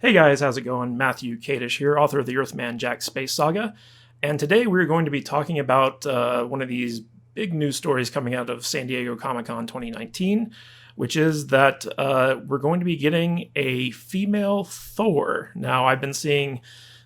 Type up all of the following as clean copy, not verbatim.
Hey guys, how's it going? Matthew Kadish here, author of the Earthman Jack Space Saga, and today we're going to be talking about one of these big news stories coming out of San Diego Comic-Con 2019, which is that we're going to be getting a female Thor. Now, I've been seeing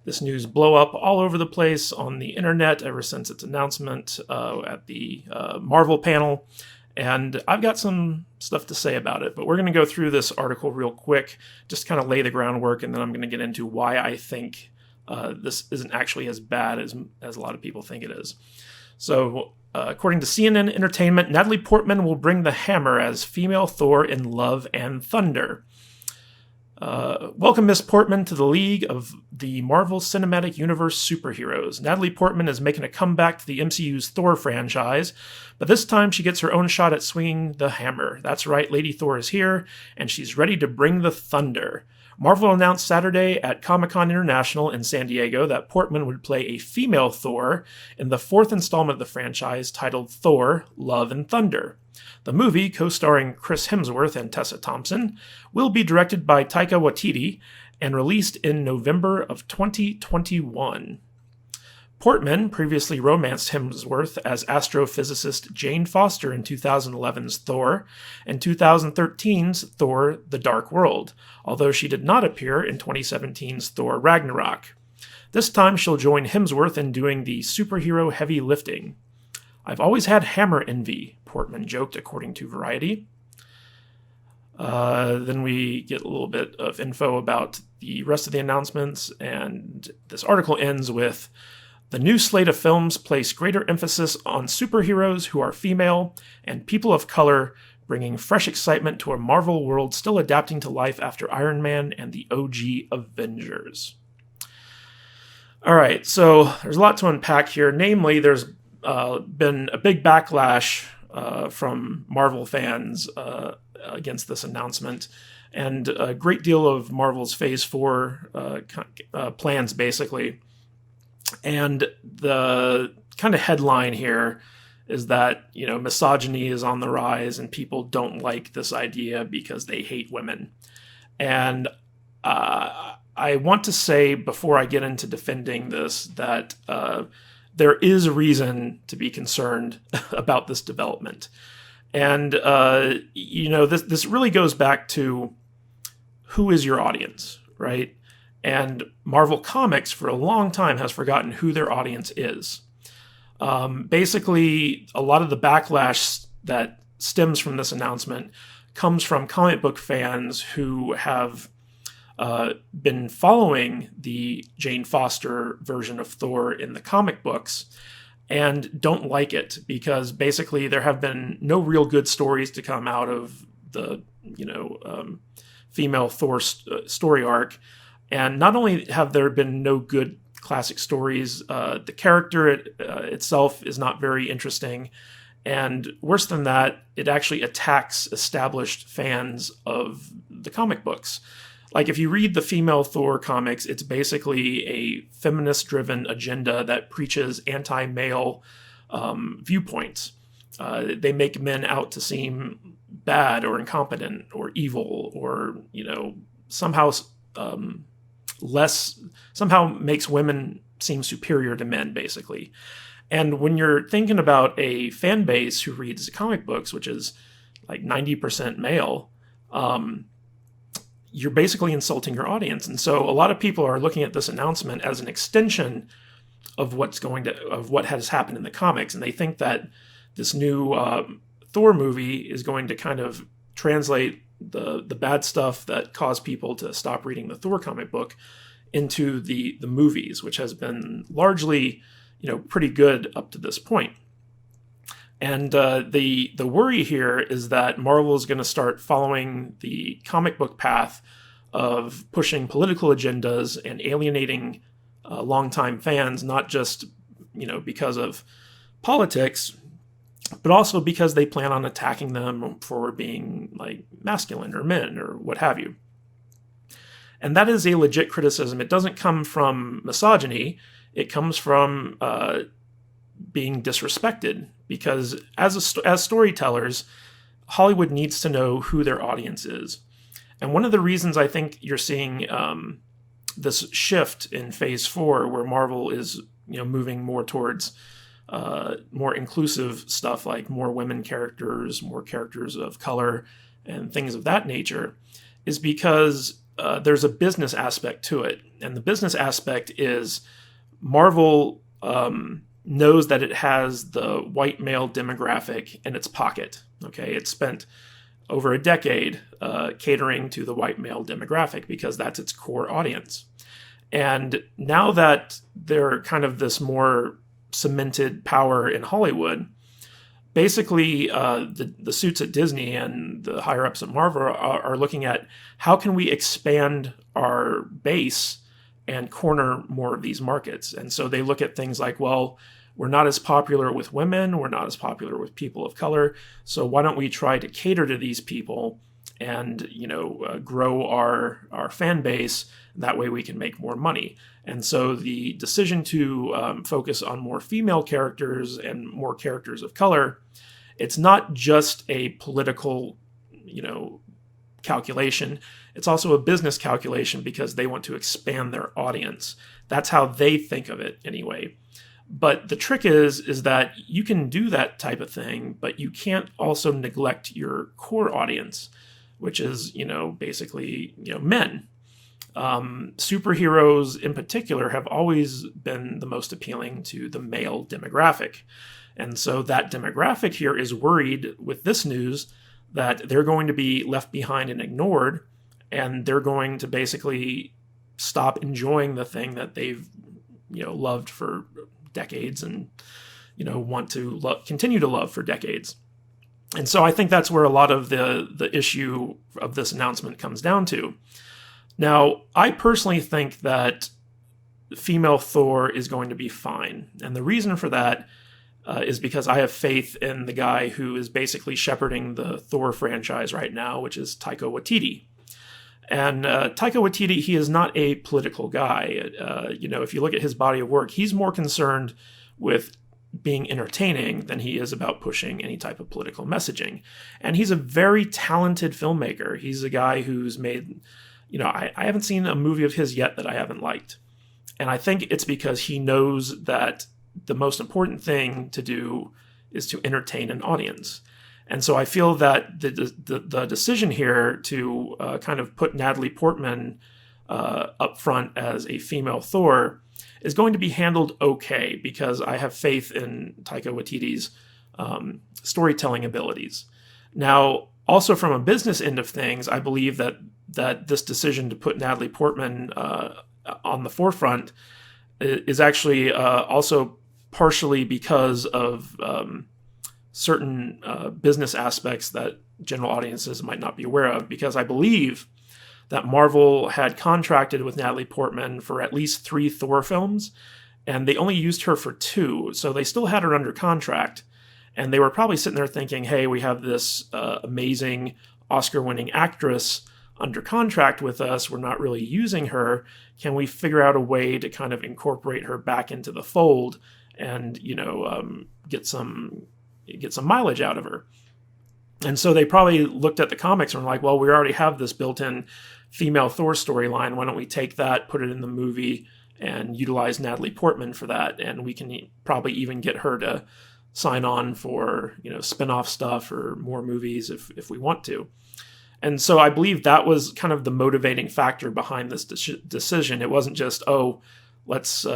this news blow up all over the place on the internet ever since its announcement at the Marvel panel. And I've got some stuff to say about it, but we're going to go through this article real quick, just kind of lay the groundwork, and then I'm going to get into why I think this isn't actually as bad as a lot of people think it is. So, according to CNN Entertainment, Natalie Portman will bring the hammer as female Thor in Love and Thunder. Welcome, Miss Portman, to the League of the Marvel Cinematic Universe superheroes. Natalie Portman is making a comeback to the MCU's Thor franchise, but this time she gets her own shot at swinging the hammer. That's right, Lady Thor is here, and she's ready to bring the thunder. Marvel announced Saturday at Comic-Con International in San Diego that Portman would play a female Thor in the fourth installment of the franchise titled Thor, Love and Thunder. The movie, co-starring Chris Hemsworth and Tessa Thompson, will be directed by Taika Waititi and released in November of 2021. Portman previously romanced Hemsworth as astrophysicist Jane Foster in 2011's Thor and 2013's Thor: The Dark World, although she did not appear in 2017's Thor: Ragnarok. This time she'll join Hemsworth in doing the superhero heavy lifting. "I've always had hammer envy," Portman joked, according to Variety. Then we get a little bit of info about the rest of the announcements, and this article ends with, "The new slate of films place greater emphasis on superheroes who are female and people of color, bringing fresh excitement to a Marvel world still adapting to life after Iron Man and the OG Avengers." All right, so there's a lot to unpack here. Namely, there's been a big backlash from Marvel fans against this announcement, and a great deal of Marvel's Phase 4 plans, basically. And the kind of headline here is that, misogyny is on the rise and people don't like this idea because they hate women. And I want to say, before I get into defending this, that there is a reason to be concerned about this development. And, this really goes back to who is your audience, right? And Marvel Comics, for a long time, has forgotten who their audience is. Basically, a lot of the backlash that stems from this announcement comes from comic book fans who have been following the Jane Foster version of Thor in the comic books and don't like it because basically there have been no real good stories to come out of the female Thor story arc. And not only have there been no good classic stories, the character itself is not very interesting. And worse than that, it actually attacks established fans of the comic books. Like, if you read the female Thor comics, it's basically a feminist-driven agenda that preaches anti-male viewpoints. They make men out to seem bad or incompetent or evil or, somehow makes women seem superior to men, basically. And when you're thinking about a fan base who reads comic books, which is like 90% male, you're basically insulting your audience. And so a lot of people are looking at this announcement as an extension of what has happened in the comics. And they think that this new Thor movie is going to kind of translate the bad stuff that caused people to stop reading the Thor comic book into the movies, which has been largely, pretty good up to this point. And the worry here is that Marvel is going to start following the comic book path of pushing political agendas and alienating longtime fans, not just because of politics, but also because they plan on attacking them for being like masculine or men or what have you. And that is a legit criticism. It doesn't come from misogyny. It comes from being disrespected, because as storytellers, Hollywood needs to know who their audience is. And one of the reasons I think you're seeing this shift in Phase 4, where Marvel is moving more towards more inclusive stuff, like more women characters, more characters of color, and things of that nature, is because there's a business aspect to it. And the business aspect is Marvel knows that it has the white male demographic in its pocket. Okay, it spent over a decade catering to the white male demographic because that's its core audience. And now that they're kind of this more cemented power in Hollywood, basically the suits at Disney and the higher ups at Marvel are looking at how can we expand our base and corner more of these markets. And so they look at things like, well, we're not as popular with women, we're not as popular with people of color, so why don't we try to cater to these people and grow our fan base? That way we can make more money. And so the decision to focus on more female characters and more characters of color, it's not just a political calculation. It's also a business calculation because they want to expand their audience. That's how they think of it anyway. But the trick is that you can do that type of thing, but you can't also neglect your core audience, which is, basically, men. Superheroes in particular have always been the most appealing to the male demographic. And so that demographic here is worried with this news that they're going to be left behind and ignored, and they're going to basically stop enjoying the thing that they've, loved for decades and, want to continue to love for decades. And so I think that's where a lot of the issue of this announcement comes down to. Now, I personally think that female Thor is going to be fine. And the reason for that is because I have faith in the guy who is basically shepherding the Thor franchise right now, which is Taika Waititi. And Taika Waititi, he is not a political guy. If you look at his body of work, he's more concerned with being entertaining than he is about pushing any type of political messaging. And he's a very talented filmmaker. He's a guy who's made, I haven't seen a movie of his yet that I haven't liked. And I think it's because he knows that the most important thing to do is to entertain an audience. And so I feel that the decision here to kind of put Natalie Portman up front as a female Thor is going to be handled okay, because I have faith in Taika Waititi's storytelling abilities. Now, also from a business end of things, I believe that this decision to put Natalie Portman on the forefront is actually also partially because of certain business aspects that general audiences might not be aware of, because I believe that Marvel had contracted with Natalie Portman for at least 3 Thor films, and they only used her for 2, so they still had her under contract, and they were probably sitting there thinking, hey, we have this amazing Oscar-winning actress under contract with us, we're not really using her, can we figure out a way to kind of incorporate her back into the fold and, get some mileage out of her? And so they probably looked at the comics and were like, well, we already have this built-in female Thor storyline. Why don't we take that, put it in the movie, and utilize Natalie Portman for that? And we can probably even get her to sign on for, spin-off stuff or more movies if we want to. And so I believe that was kind of the motivating factor behind this decision. It wasn't just, let's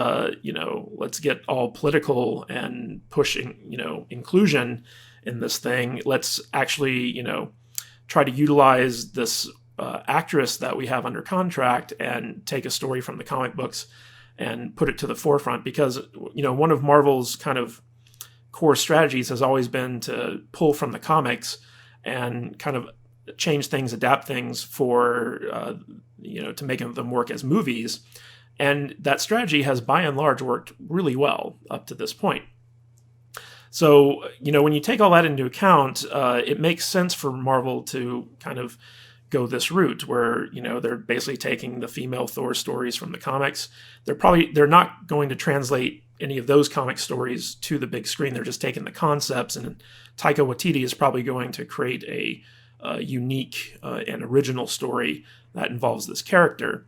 get all political and pushing, inclusion in this thing. Let's actually, try to utilize this actress that we have under contract and take a story from the comic books and put it to the forefront. Because, one of Marvel's kind of core strategies has always been to pull from the comics and kind of change things, adapt things for, to make them work as movies. And that strategy has, by and large, worked really well up to this point. So, when you take all that into account, it makes sense for Marvel to kind of go this route where, they're basically taking the female Thor stories from the comics. They're not going to translate any of those comic stories to the big screen. They're just taking the concepts, and Taika Waititi is probably going to create a unique and original story that involves this character.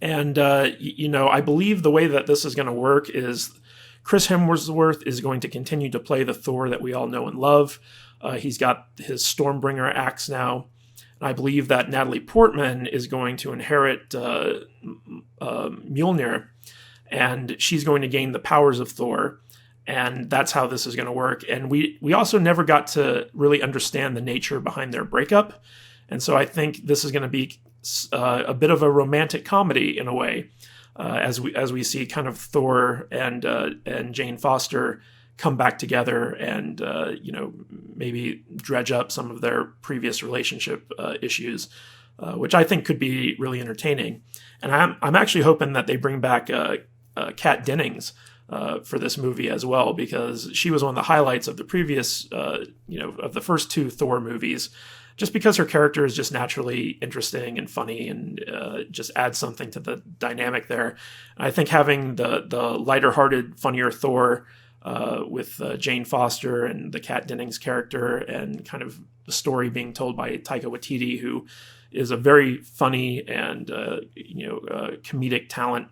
And, I believe the way that this is going to work is Chris Hemsworth is going to continue to play the Thor that we all know and love. He's got his Stormbringer axe now. And I believe that Natalie Portman is going to inherit Mjolnir, and she's going to gain the powers of Thor. And that's how this is going to work. And we also never got to really understand the nature behind their breakup. And so I think this is going to be a bit of a romantic comedy in a way, as we see kind of Thor and Jane Foster come back together and maybe dredge up some of their previous relationship issues, which I think could be really entertaining. And I'm actually hoping that they bring back Kat Dennings for this movie as well, because she was one of the highlights of the previous of the first two Thor movies, just because her character is just naturally interesting and funny and just adds something to the dynamic there. And I think having the lighter-hearted, funnier Thor with Jane Foster and the Kat Dennings character, and kind of the story being told by Taika Waititi, who is a very funny and comedic talent,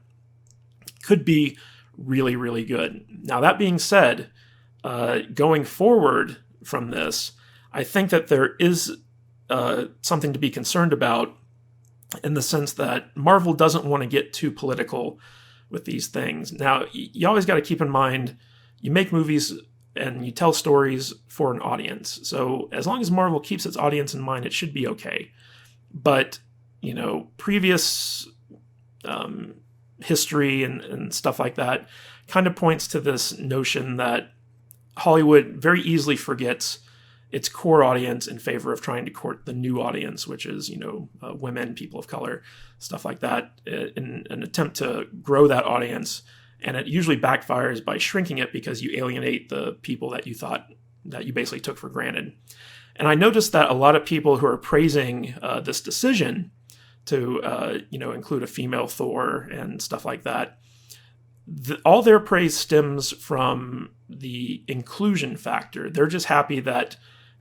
could be really, really good. Now, that being said, going forward from this, I think that there is something to be concerned about, in the sense that Marvel doesn't want to get too political with these things. Now, you always got to keep in mind, you make movies and you tell stories for an audience. So as long as Marvel keeps its audience in mind, it should be okay. But, previous history and stuff like that kind of points to this notion that Hollywood very easily forgets its core audience in favor of trying to court the new audience, which is, women, people of color, stuff like that, in an attempt to grow that audience. And it usually backfires by shrinking it, because you alienate the people that you thought, that you basically took for granted. And I noticed that a lot of people who are praising this decision to, include a female Thor and stuff like that, all their praise stems from the inclusion factor. They're just happy that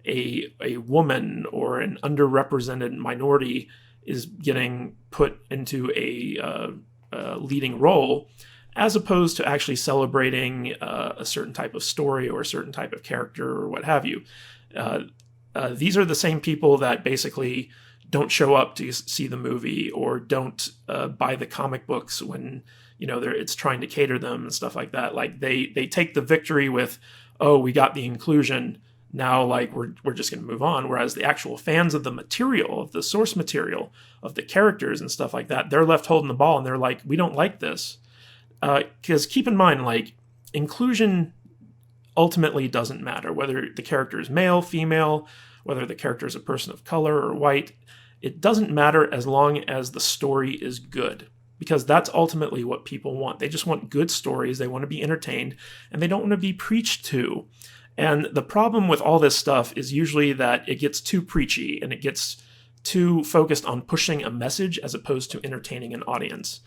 a woman or an underrepresented minority is getting put into a leading role, as opposed to actually celebrating a certain type of story or a certain type of character or what have you. These are the same people that basically don't show up to see the movie, or don't buy the comic books when it's trying to cater them and stuff like that. Like they take the victory with, oh, we got the inclusion, now like we're just going to move on. Whereas the actual fans of the material, of the source material, of the characters and stuff like that, they're left holding the ball, and they're like, we don't like this. Because keep in mind, like, inclusion ultimately doesn't matter whether the character is male, female, whether the character is a person of color or white. It doesn't matter as long as the story is good, because that's ultimately what people want. They just want good stories. They want to be entertained, and they don't want to be preached to. And the problem with all this stuff is usually that it gets too preachy, and it gets too focused on pushing a message as opposed to entertaining an audience.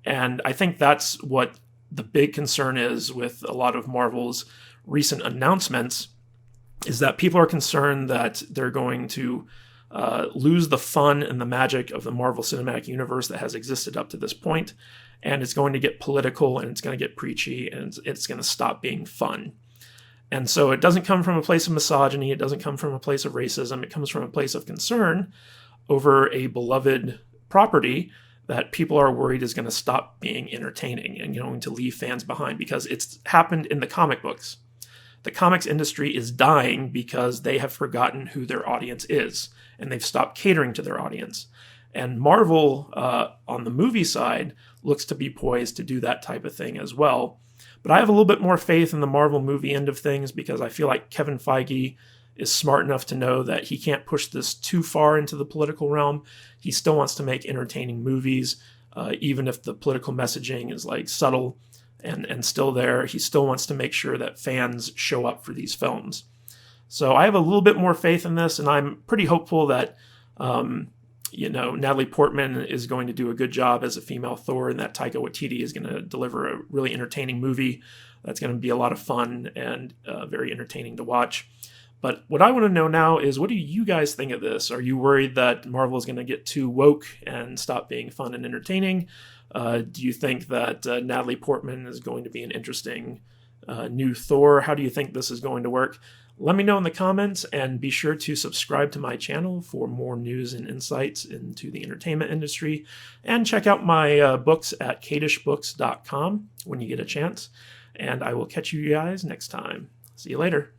And I think that's what the big concern is with a lot of Marvel's recent announcements, is that people are concerned that they're going to lose the fun and the magic of the Marvel Cinematic Universe that has existed up to this point, and it's going to get political, and it's going to get preachy, and it's going to stop being fun. And so it doesn't come from a place of misogyny, it doesn't come from a place of racism, it comes from a place of concern over a beloved property that people are worried is going to stop being entertaining and going to leave fans behind, because it's happened in the comic books. The comics industry is dying because they have forgotten who their audience is, and they've stopped catering to their audience. And Marvel, on the movie side, looks to be poised to do that type of thing as well. But I have a little bit more faith in the Marvel movie end of things, because I feel like Kevin Feige is smart enough to know that he can't push this too far into the political realm. He still wants to make entertaining movies, even if the political messaging is like subtle and still there. He still wants to make sure that fans show up for these films. So I have a little bit more faith in this, and I'm pretty hopeful that Natalie Portman is going to do a good job as a female Thor, and that Taika Waititi is going to deliver a really entertaining movie that's going to be a lot of fun and very entertaining to watch. But what I want to know now is, what do you guys think of this? Are you worried that Marvel is going to get too woke and stop being fun and entertaining? Do you think that Natalie Portman is going to be an interesting new Thor? How do you think this is going to work? Let me know in the comments, and be sure to subscribe to my channel for more news and insights into the entertainment industry. And check out my books at kadishbooks.com when you get a chance. And I will catch you guys next time. See you later.